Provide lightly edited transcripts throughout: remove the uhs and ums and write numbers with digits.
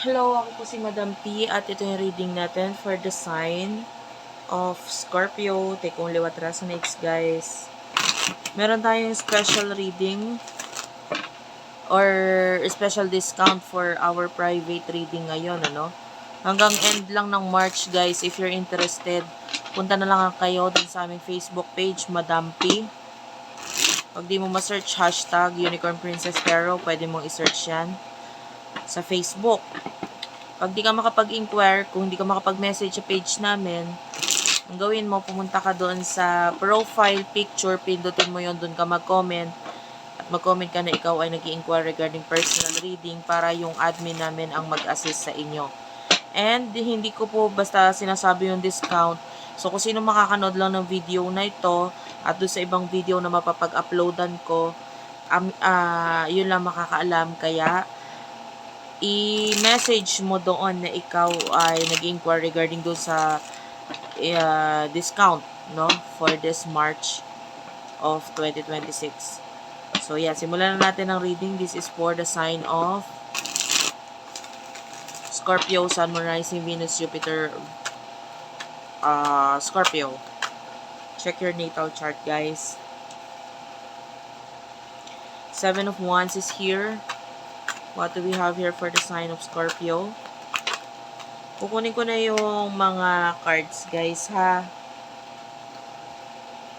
Hello, ako po si Madam P at ito yung reading natin for the sign of Scorpio. Take only what resonates, guys. Meron tayong special reading or special discount for our private reading ngayon, ano? Hanggang end lang ng March, guys. If you're interested, punta na lang kayo dun sa aming Facebook page, Madam P. Pag di mo ma-search hashtag Unicorn Princess Tarot, pwede mong i-search yan sa Facebook. Pag di ka makapag-inquire, kung di ka makapag-message sa page namin, ang gawin mo, pumunta ka doon sa profile picture, pindutin mo yon, doon ka mag-comment, at mag-comment ka na ikaw ay nag-i-inquire regarding personal reading para yung admin namin ang mag-assist sa inyo. And hindi ko po basta sinasabi yung discount. So kung sino makakanood lang ng video na ito, at doon sa ibang video na mapapag-uploadan ko, yun lang makakaalam. Kaya i-message mo doon na ikaw ay nag-inquire regarding doon sa discount, no, for this March of 2026. So yeah, simulan na natin ang reading. This is for the sign of Scorpio, Sun, Moon, Rising, Venus, Jupiter, Scorpio. Check your natal chart, guys. Seven of Wands is here. What do we have here for the sign of Scorpio? Kukunin ko na yung mga cards, guys, ha.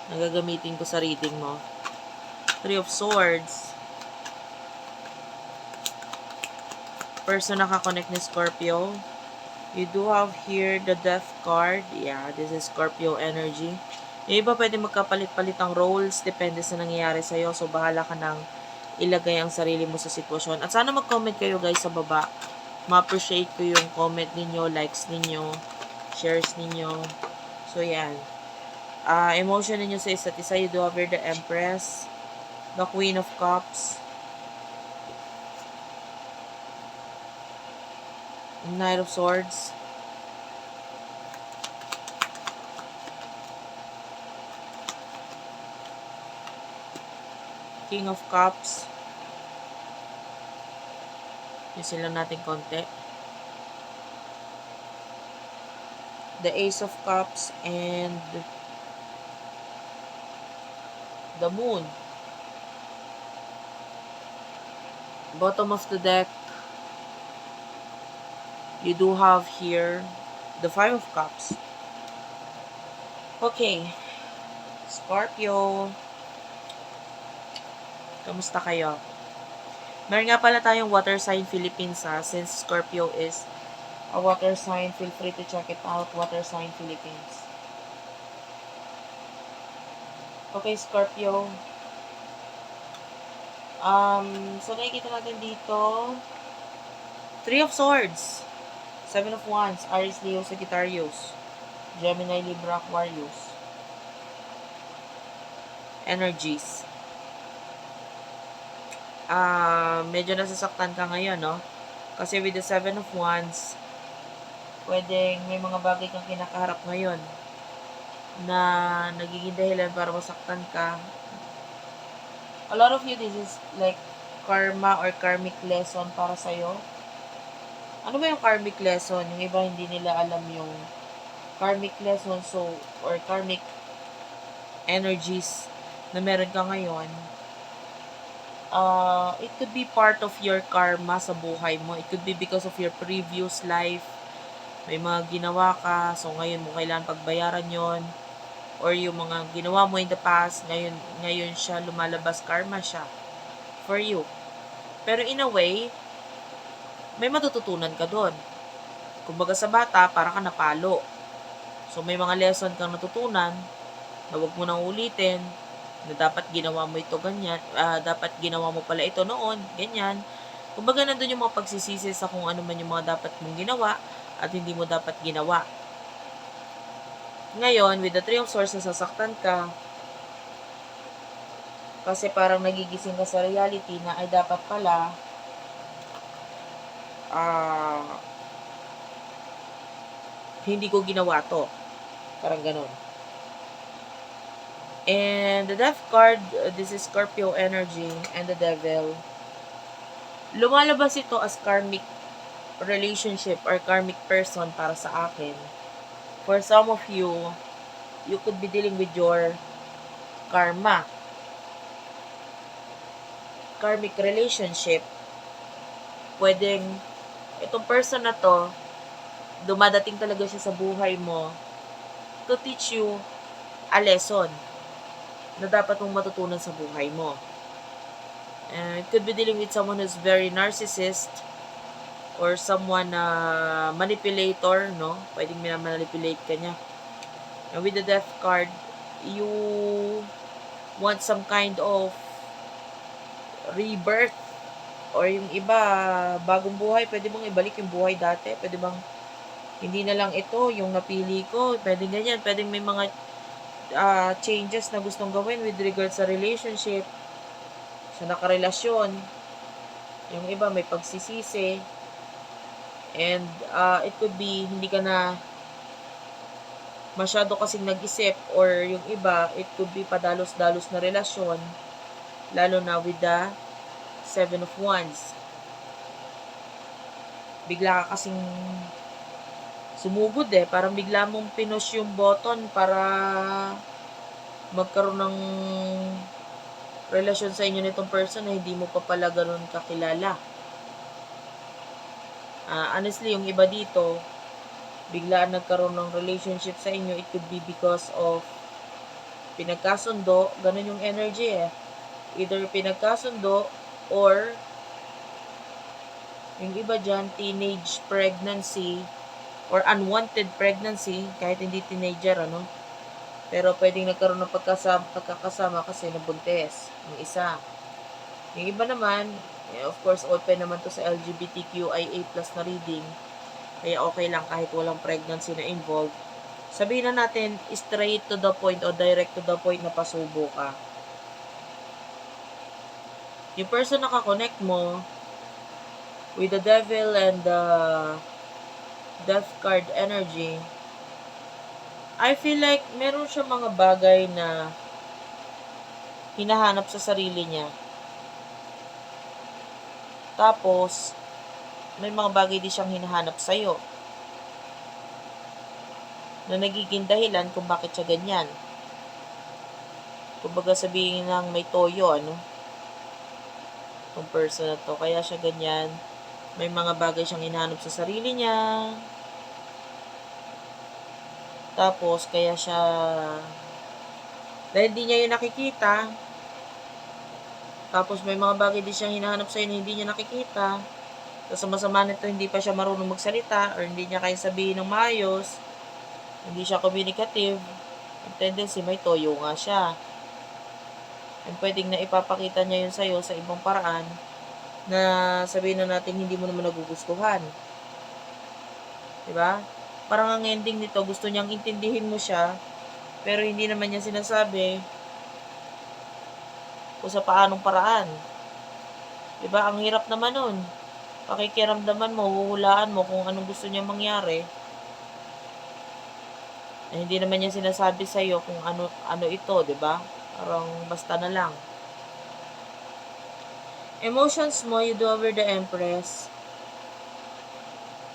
Nagagamitin ko sa reading mo. Three of Swords. Person nakakonect ni Scorpio. You do have here the Death card. Yeah, this is Scorpio energy. Yung iba pwede magkapalit-palit ang roles. Depende sa nangyayari sa'yo. So, bahala ka nang ilagay ang sarili mo sa sitwasyon. At sana mag-comment kayo, guys, sa baba. Ma-appreciate ko yung comment ninyo, likes ninyo, shares ninyo. So, yan. Emotion ninyo sa isa't isa. You do have here the Empress, the Queen of Cups, Knight of Swords, King of Cups. Yusin lang natin konti. The Ace of Cups and the Moon. Bottom of the deck, you do have here the Five of Cups. Okay. Scorpio. Kamusta kayo? Meron nga pala tayong water sign Philippines, ha. Since Scorpio is a water sign, feel free to check it out. Water sign Philippines. Okay, Scorpio. So nakikita natin dito, Three of Swords, Seven of Wands, Aries, Leo, Sagittarius, Gemini, Libra, Aquarius. Energies. Medyo nasasaktan ka ngayon, no? Kasi with the Seven of Wands, pwedeng may mga bagay kang kinakaharap ngayon na nagiging dahilan para masaktan ka. A lot of you, this is like karma or karmic lesson para sa'yo. Ano ba yung karmic lesson? Yung iba hindi nila alam yung karmic lesson, so, or karmic energies na meron ka ngayon. It could be part of your karma sa buhay mo. It could be because of your previous life. May mga ginawa ka, so ngayon mo kailangan pagbayaran yon. Or yung mga ginawa mo in the past, ngayon siya lumalabas, karma siya for you. Pero in a way, may matututunan ka doon. Kumbaga sa bata, para ka napalo. So may mga lesson kang natutunan na huwag mo nang ulitin, na dapat ginawa mo ito ganyan, dapat ginawa mo pala ito noon, ganyan. Kumbaga nandun yung mga pagsisisi sa kung ano man yung mga dapat mong ginawa at hindi mo dapat ginawa. Ngayon, with the Three of Swords, nasasaktan ka kasi parang nagigising ka sa reality na ay dapat pala hindi ko ginawa to. Parang ganun. And the Death card, this is Scorpio energy and the Devil. Lumalabas ito as karmic relationship or karmic person para sa akin. For some of you, you could be dealing with your karma. Karmic relationship. Pwedeng, itong person na to, dumadating talaga siya sa buhay mo to teach you a lesson na dapat mong matutunan sa buhay mo. It could be dealing with someone who's very narcissist or someone na manipulator, no? Pwedeng manipulate ka niya. And with the death card, you want some kind of rebirth or yung iba, bagong buhay. Pwede bang ibalik yung buhay dati? Pwede bang hindi na lang ito yung napili ko? Pwede ganyan. Pwede may mga changes na gustong gawin with regards sa relationship, sa nakarelasyon. Yung iba may pagsisisi. And it could be hindi ka na masyado kasing nag-isip, or yung iba, it could be padalos-dalos na relasyon, lalo na with the 7 of Wands. Bigla ka kasing sumugod parang bigla mong pinush yung button para magkaroon ng relasyon sa inyo nitong person na hindi mo pa pala ganun kakilala. Honestly, yung iba dito, biglaan nagkaroon ng relationship sa inyo, it could be because of pinagkasundo, ganun yung energy Either pinagkasundo or yung iba dyan, teenage pregnancy or unwanted pregnancy, kahit hindi teenager, pero pwedeng nagkaroon ng pagkakasama kasi nabuntis yung isa. Yung iba naman, of course, open naman to sa LGBTQIA+ na reading. Kaya okay lang kahit walang pregnancy na involved. Sabihin na natin, straight to the point o direct to the point na pasubo ka. Yung person na kakonect mo with the devil and the death card energy, I feel like meron siya mga bagay na hinahanap sa sarili niya. Tapos, may mga bagay din siyang hinahanap sa'yo na nagiging dahilan kung bakit siya ganyan. Kumbaga sabihin ng may toyo, yung person na to. Kaya siya ganyan. May mga bagay siyang hinahanap sa sarili niya. Tapos, kaya siya, dahil hindi niya yun nakikita, tapos may mga bagay din siyang hinahanap sa'yo na hindi niya nakikita. Tapos masama nito, hindi pa siya marunong magsalita or hindi niya kaya sabihin ng maayos. Hindi siya communicative. Ang tendency, may toyo nga siya. And pwedeng na ipapakita niya yun sa'yo sa ibang paraan na sabihin na natin hindi mo naman nagugustuhan. Diba? Parang ang ending nito, gusto niyang intindihin mo siya, pero hindi naman niya sinasabi kung sa paanong paraan. Diba? Ang hirap naman nun. Pakikiramdaman mo, huhulaan mo kung anong gusto niya mangyari. Hindi naman niya sinasabi sa'yo kung ano ito, diba? Parang basta na lang. Emotions mo, you do over the Empress.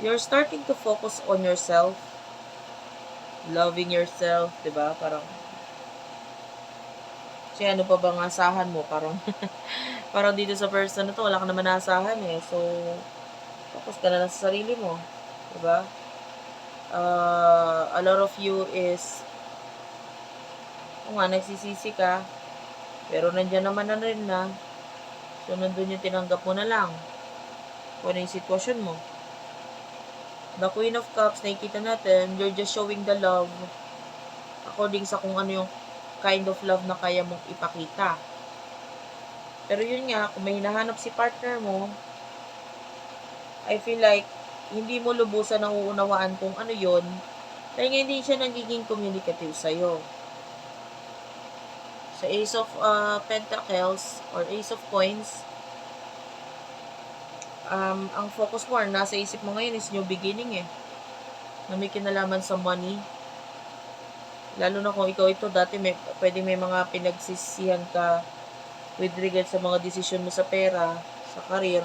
You're starting to focus on yourself. Loving yourself, diba? Parang, kasi ano pa bang asahan mo? Parang, parang dito sa person na to, wala ka naman asahan So, focus ka na lang sa sarili mo. Diba? A lot of you is nagsisisi ka, pero nandyan naman na rin na, so nandun yung tinanggap mo na lang kung ano yung sitwasyon mo. The Queen of Cups, nakikita natin, you're just showing the love according sa kung ano yung kind of love na kaya mong ipakita. Pero yun nga, kung may hinahanap si partner mo, I feel like hindi mo lubusan ang uunawaan kung ano yun, dahil hindi siya nagiging communicative sa'yo. Sa Ace of Pentacles or Ace of Coins, ang focus mo, nasa isip mo ngayon is new beginning na may kinalaman sa money. Lalo na kung ikaw ito, dati pwede may mga pinagsisihan ka with regard sa mga desisyon mo sa pera, sa career.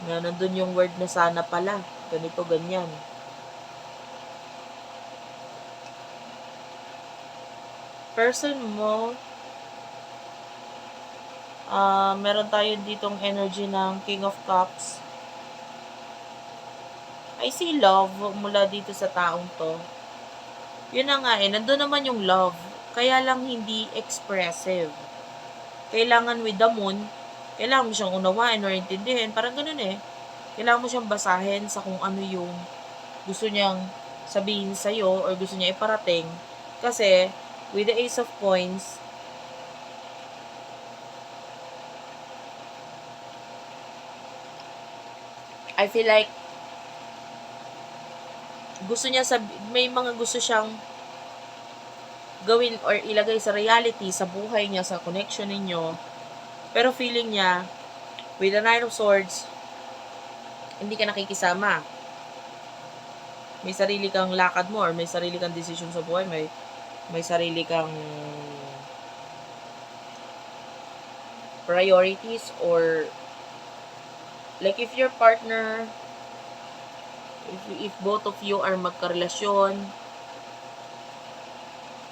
Na nandun yung word na sana pala. Ganito, ganyan. Person mo, meron tayo ditong energy ng King of Cups. I see love mula dito sa taong to. Yun na nga nandun naman yung love. Kaya lang hindi expressive. Kailangan with the moon, kailangan mo siyang unawain or intindihin. Parang ganun Kailangan mo siyang basahin sa kung ano yung gusto niyang sabihin sa'yo or gusto niya iparating. Kasi, with the Ace of Coins, I feel like gusto niya may mga gusto siyang gawin or ilagay sa reality, sa buhay niya, sa connection ninyo. Pero feeling niya, with the Knight of Swords, hindi ka nakikisama. May sarili kang lakad mo or may sarili kang decision sa buhay, may sarili kang priorities or like if your partner, if both of you are magkarelasyon,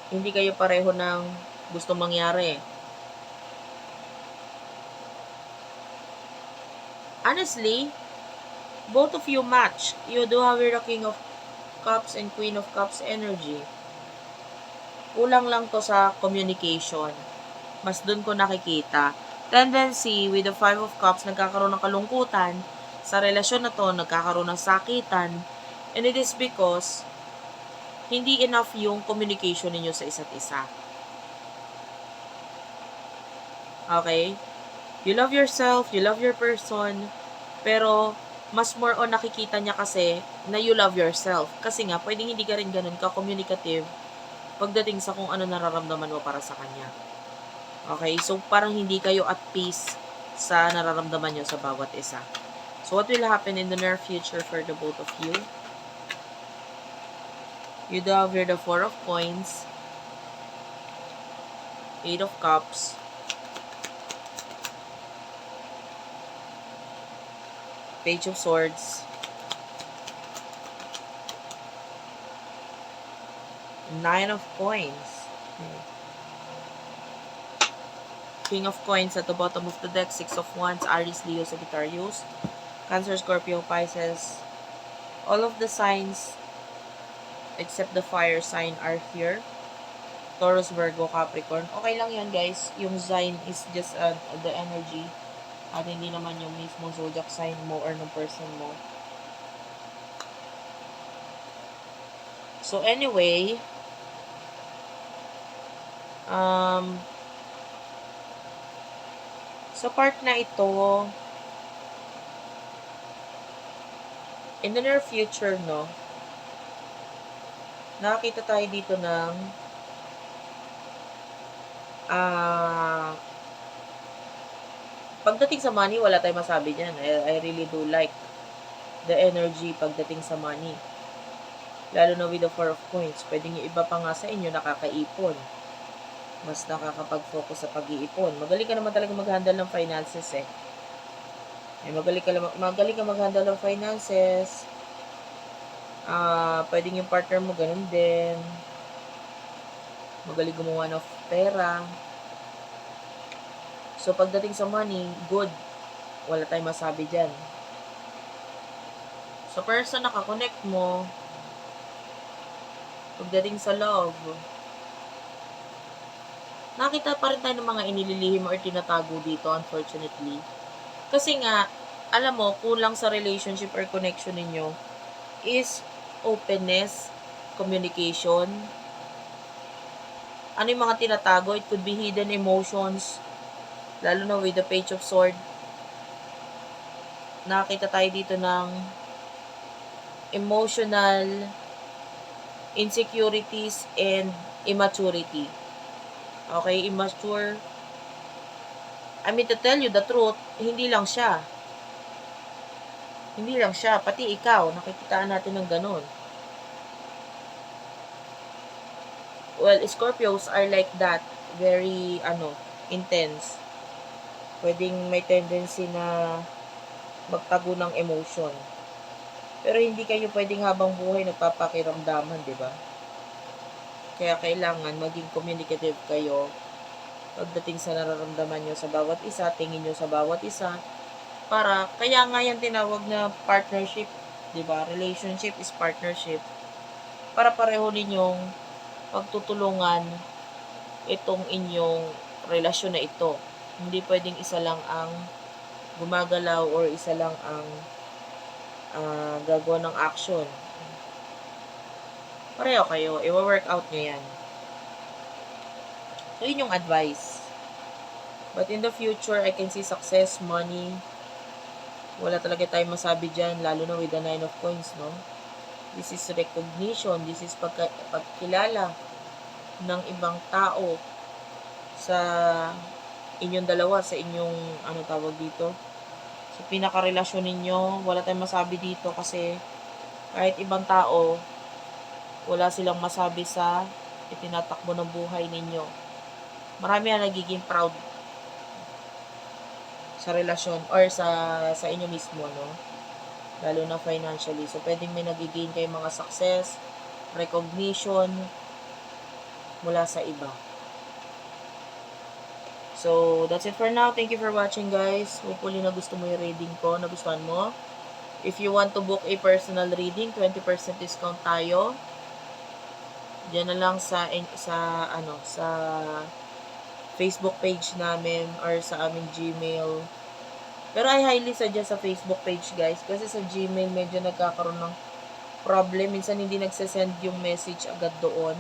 hindi kayo pareho ng gusto mangyari. Honestly, both of you match. You do have the King of Cups and Queen of Cups energy. Kulang lang to sa communication. Mas dun ko nakikita. Tendency with the Five of Cups, nagkakaroon ng kalungkutan. Sa relasyon na to, nagkakaroon ng sakitan. And it is because hindi enough yung communication ninyo sa isa't isa. Okay? You love yourself, you love your person, pero mas more on nakikita niya kasi na you love yourself. Kasi nga, pwedeng hindi ka rin ganun ka-communicative pagdating sa kung ano nararamdaman mo para sa kanya. Okay? So, parang hindi kayo at peace sa nararamdaman nyo sa bawat isa. So, what will happen in the near future for the both of you? You do have here the Four of Coins, Eight of Cups, Page of Swords, Nine of Coins, King of Coins at the bottom of the deck, Six of Wands, Aries, Leo, Sagittarius, Cancer, Scorpio, Pisces. All of the signs except the fire sign are here. Taurus, Virgo, Capricorn. Okay lang yan, guys. Yung sign is just the energy. At hindi naman yung mismo zodiac sign mo or ng person mo. So, anyway, sa part na ito, in the near future, no, nakakita tayo dito ng pagdating sa money, wala tayong masabi dyan. I really do like the energy pagdating sa money. Lalo na with the Four of Coins. Pwedeng yung iba pa nga sa inyo nakakaipon. Mas nakakapag-focus sa pag-iipon. Magaling ka naman talaga mag-handle ng finances magaling ka mag-handle ng finances. Pwedeng yung partner mo ganun din. Magaling gumawa ng pera. So, pagdating sa money, good. Wala tayong masabi dyan. So, person na kakonect mo, pagdating sa love, nakita pa rin tayo ng mga inililihim or tinatago dito, unfortunately. Kasi nga, alam mo, kulang sa relationship or connection ninyo is openness, communication. Ano yung mga tinatago? It could be hidden emotions, lalo na with the Page of Swords. Nakakita tayo dito ng emotional insecurities and immaturity. Okay, immature. I mean, to tell you the truth, hindi lang siya. Pati ikaw, nakikitaan natin ng ganun. Well, Scorpios are like that. Very, intense. Pwedeng may tendency na magtago ng emotion. Pero hindi kayo pwedeng habang buhay nagpapakiramdaman, di ba? Kaya kailangan maging communicative kayo pagdating sa nararamdaman nyo sa bawat isa, tingin nyo sa bawat isa, para, kaya nga yan tinawag na partnership, di ba? Relationship is partnership. Para pareho ninyong pagtutulungan itong inyong relasyon na ito. Hindi pwedeng isa lang ang gumagalaw or isa lang ang gagawa ng action. Pareho kayo, i-work out nyo yan. So, yun yung advice. But in the future, I can see success, money. Wala talaga tayong masabi dyan, lalo na with the 9 of coins, no? This is recognition. This is pagkilala ng ibang tao sa inyong dalawa, sa inyong, ano tawag dito, sa pinakarelasyon ninyo. Wala tayong masabi dito kasi kahit ibang tao, wala silang masabi sa itinatakbo ng buhay ninyo. Marami na nagiging proud sa relasyon or sa inyo mismo, no? Lalo na financially. So, pwedeng may nagigain kayo mga success, recognition mula sa iba. So, that's it for now. Thank you for watching, guys. Hopefully, na gusto mo yung reading ko, nagustuhan mo. If you want to book a personal reading, 20% discount tayo. Diyan na lang sa Facebook page namin or sa aming Gmail. Pero I highly suggest sa Facebook page, guys, kasi sa Gmail medyo nagkakaroon ng problem. Minsan hindi nagsasend yung message agad doon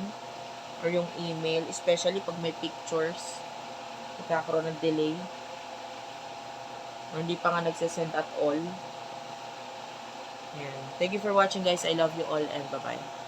or yung email, especially pag may pictures. Nagkakaroon ng delay. Or hindi pa nga nagsasend at all. Yan. Thank you for watching, guys. I love you all and bye-bye.